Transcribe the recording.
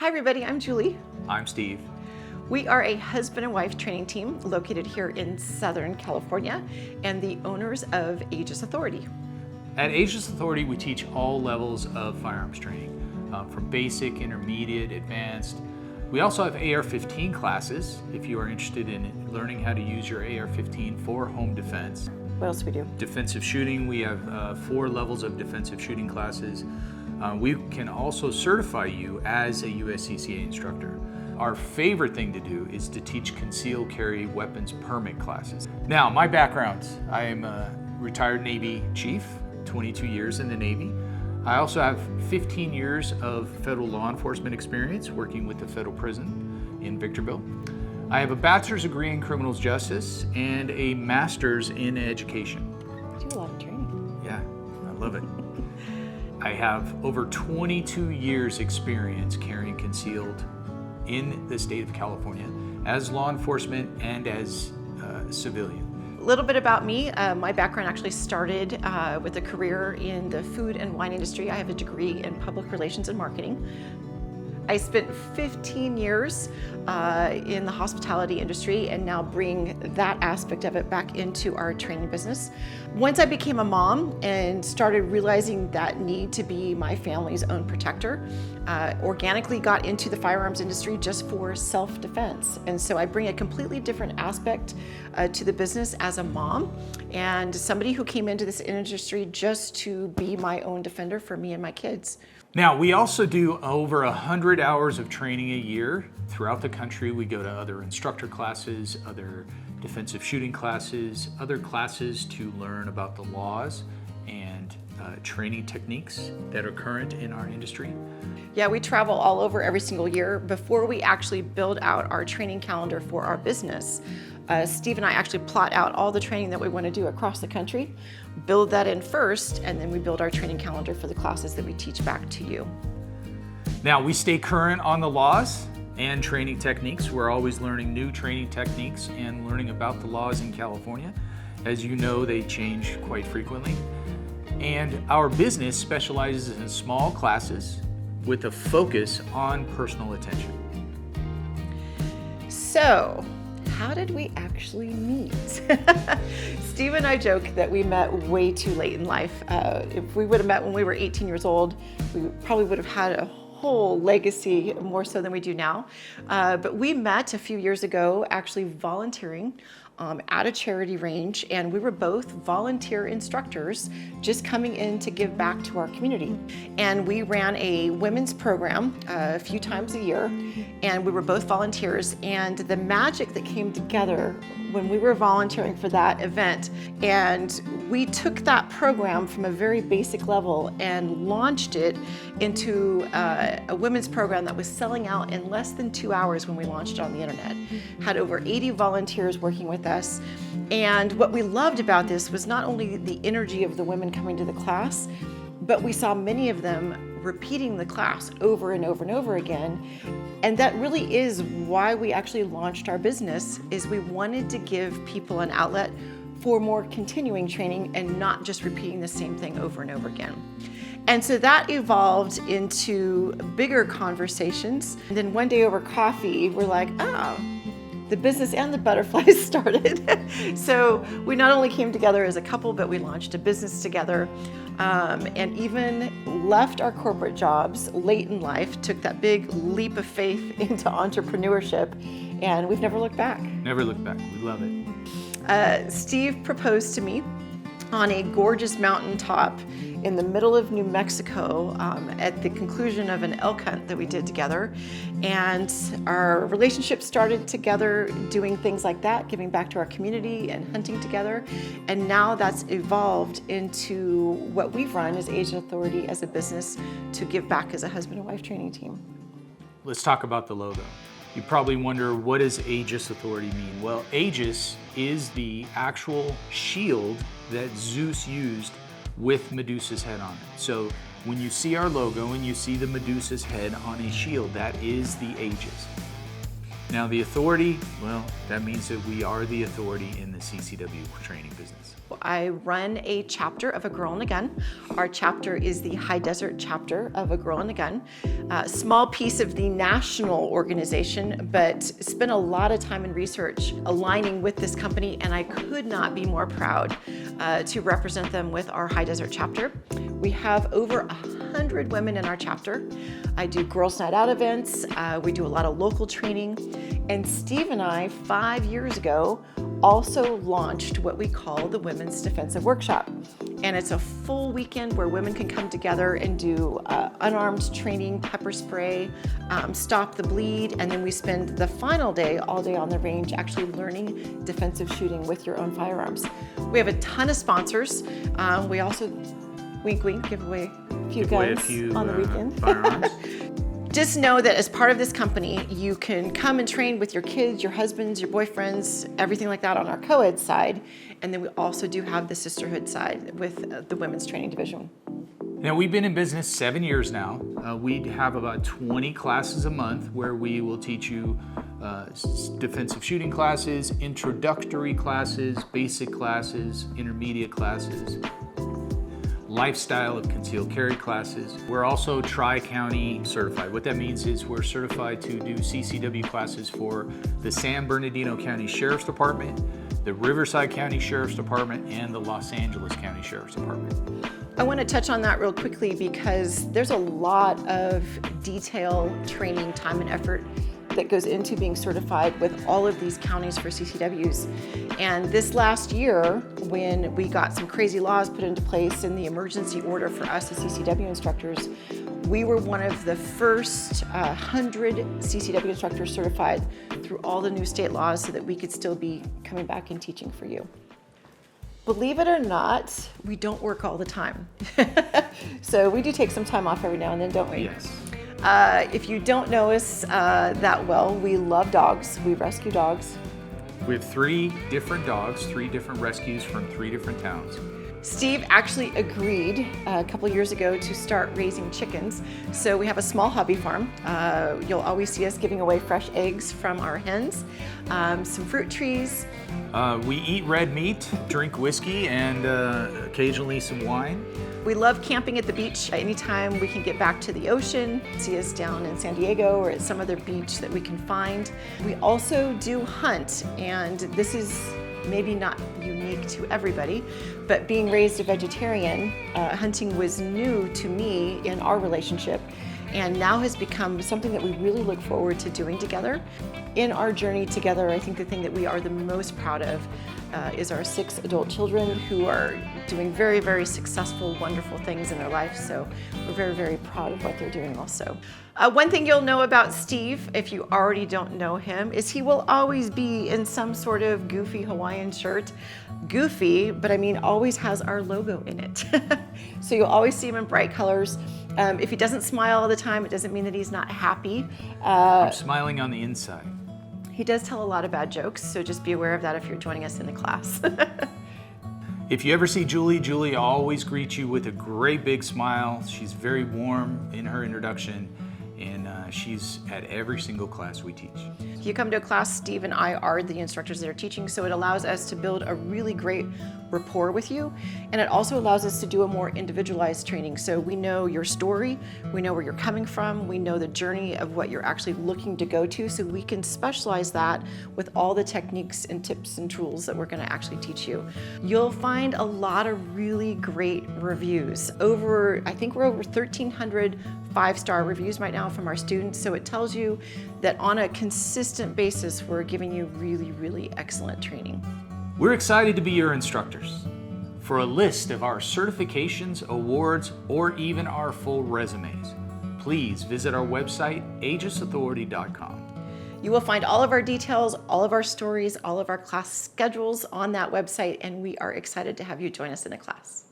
Hi everybody, I'm Julie. I'm Steve. We are a husband and wife training team located here in Southern California and the owners of Aegis Authority. At Aegis Authority, we teach all levels of firearms training, from basic, intermediate, advanced. We also have AR-15 classes if you are interested in learning how to use your AR-15 for home defense. What else do we do? Defensive shooting, we have 4 levels of defensive shooting classes. We can also certify you as a USCCA instructor. Our favorite thing to do is to teach concealed carry weapons permit classes. Now, my background, I am a retired Navy chief, 22 years in the Navy. I also have 15 years of federal law enforcement experience working with the federal prison in Victorville. I have a bachelor's degree in criminal justice and a master's in education. You do a lot of training. Yeah, I love it. I have over 22 years experience carrying concealed in the state of California as law enforcement and as civilian. A little bit about me. My background actually started with a career in the food and wine industry. I have a degree in public relations and marketing. I spent 15 years in the hospitality industry and now bring that aspect of it back into our training business. Once I became a mom and started realizing that need to be my family's own protector, organically got into the firearms industry just for self-defense. And so I bring a completely different aspect to the business as a mom and somebody who came into this industry just to be my own defender for me and my kids. Now, we also do over 100 hours of training a year throughout the country. We go to other instructor classes, other defensive shooting classes, other classes to learn about the laws and training techniques that are current in our industry. Yeah, we travel all over every single year. Before we actually build out our training calendar for our business, Steve and I actually plot out all the training that we want to do across the country, build that in first, and then we build our training calendar for the classes that we teach back to you. Now, we stay current on the laws and training techniques. We're always learning new training techniques and learning about the laws in California. As you know, they change quite frequently. And our business specializes in small classes with a focus on personal attention. So, how did we actually meet? Steve and I joke that we met way too late in life. If we would have met when we were 18 years old, we probably would have had a whole legacy more so than we do now. But we met a few years ago actually volunteering at a charity range, and we were both volunteer instructors just coming in to give back to our community. And we ran a women's program a few times a year, and we were both volunteers, and the magic that came together when we were volunteering for that event, and we took that program from a very basic level and launched it into a women's program that was selling out in less than 2 hours when we launched it on the internet. Had over 80 volunteers working with us. And what we loved about this was not only the energy of the women coming to the class, but we saw many of them repeating the class over and over and over again. And that really is why we actually launched our business, is we wanted to give people an outlet for more continuing training and not just repeating the same thing over and over again. And so that evolved into bigger conversations. And then one day over coffee, we're like, oh, the business and the butterflies started. So we not only came together as a couple, but we launched a business together, and even left our corporate jobs late in life, took that big leap of faith into entrepreneurship, and we've never looked back. Never look back. We love it. Steve proposed to me on a gorgeous mountaintop in the middle of New Mexico at the conclusion of an elk hunt that we did together. And our relationship started together doing things like that, giving back to our community and hunting together. And now that's evolved into what we've run as Aegis Authority as a business to give back as a husband and wife training team. Let's talk about the logo. You probably wonder, what does Aegis Authority mean? Well, Aegis is the actual shield that Zeus used with Medusa's head on it. So when you see our logo and you see the Medusa's head on a shield, that is the Aegis. Now the authority, well, that means that we are the authority in the CCW training business. I run a chapter of A Girl and a Gun. Our chapter is the High Desert chapter of A Girl and a Gun. A small piece of the national organization, but spent a lot of time and research aligning with this company, and I could not be more proud to represent them with our High Desert chapter. We have over 100 women in our chapter. I do Girls Night Out events. We do a lot of local training. And Steve and I, 5 years ago, also launched what we call the Women's Defensive Workshop. And it's a full weekend where women can come together and do unarmed training, pepper spray, stop the bleed, and then we spend the final day, all day on the range, actually learning defensive shooting with your own firearms. We have a ton of sponsors. We also, wink wink, give away a few guns on the weekend. Firearms. Just know that as part of this company, you can come and train with your kids, your husbands, your boyfriends, everything like that on our co-ed side. And then we also do have the sisterhood side with the women's training division. Now, we've been in business 7 years now. We have about 20 classes a month where we will teach you defensive shooting classes, introductory classes, basic classes, intermediate classes, lifestyle of concealed carry classes. We're also Tri-County certified. What that means is we're certified to do CCW classes for the San Bernardino County Sheriff's Department, the Riverside County Sheriff's Department, and the Los Angeles County Sheriff's Department. I want to touch on that real quickly because there's a lot of detail, training, time, and effort that goes into being certified with all of these counties for CCWs. And this last year, when we got some crazy laws put into place in the emergency order for us as CCW instructors, we were one of the first 100 CCW instructors certified through all the new state laws so that we could still be coming back and teaching for you. Believe it or not, we don't work all the time. So we do take some time off every now and then, don't we? Yes. If you don't know us that well, we love dogs. We rescue dogs. We have 3 different dogs, 3 different rescues from 3 different towns. Steve actually agreed a couple years ago to start raising chickens. So we have a small hobby farm. You'll always see us giving away fresh eggs from our hens, some fruit trees. We eat red meat, drink whiskey, and occasionally some wine. We love camping at the beach. Anytime we can get back to the ocean, see us down in San Diego or at some other beach that we can find. We also do hunt, and this is maybe not unique to everybody, but being raised a vegetarian, hunting was new to me in our relationship, and now has become something that we really look forward to doing together. In our journey together, I think the thing that we are the most proud of is our 6 adult children who are doing very, very successful, wonderful things in their life. So we're very, very proud of what they're doing also. One thing you'll know about Steve, if you already don't know him, is he will always be in some sort of goofy Hawaiian shirt. Goofy, but I mean always has our logo in it. So you'll always see him in bright colors. If he doesn't smile all the time, it doesn't mean that he's not happy. I'm smiling on the inside. He does tell a lot of bad jokes, so just be aware of that if you're joining us in the class. If you ever see Julie, Julie always greets you with a great big smile. She's very warm in her introduction, and she's at every single class we teach. If you come to a class, Steve and I are the instructors that are teaching, so it allows us to build a really great rapport with you, and it also allows us to do a more individualized training. So we know your story, we know where you're coming from, we know the journey of what you're actually looking to go to, so we can specialize that with all the techniques and tips and tools that we're going to actually teach you. You'll find a lot of really great reviews. I think we're over 1,300 5-star reviews right now from our students, so it tells you that on a consistent basis, we're giving you really, really excellent training. We're excited to be your instructors. For a list of our certifications, awards, or even our full resumes, please visit our website, aegisauthority.com. You will find all of our details, all of our stories, all of our class schedules on that website, and we are excited to have you join us in the class.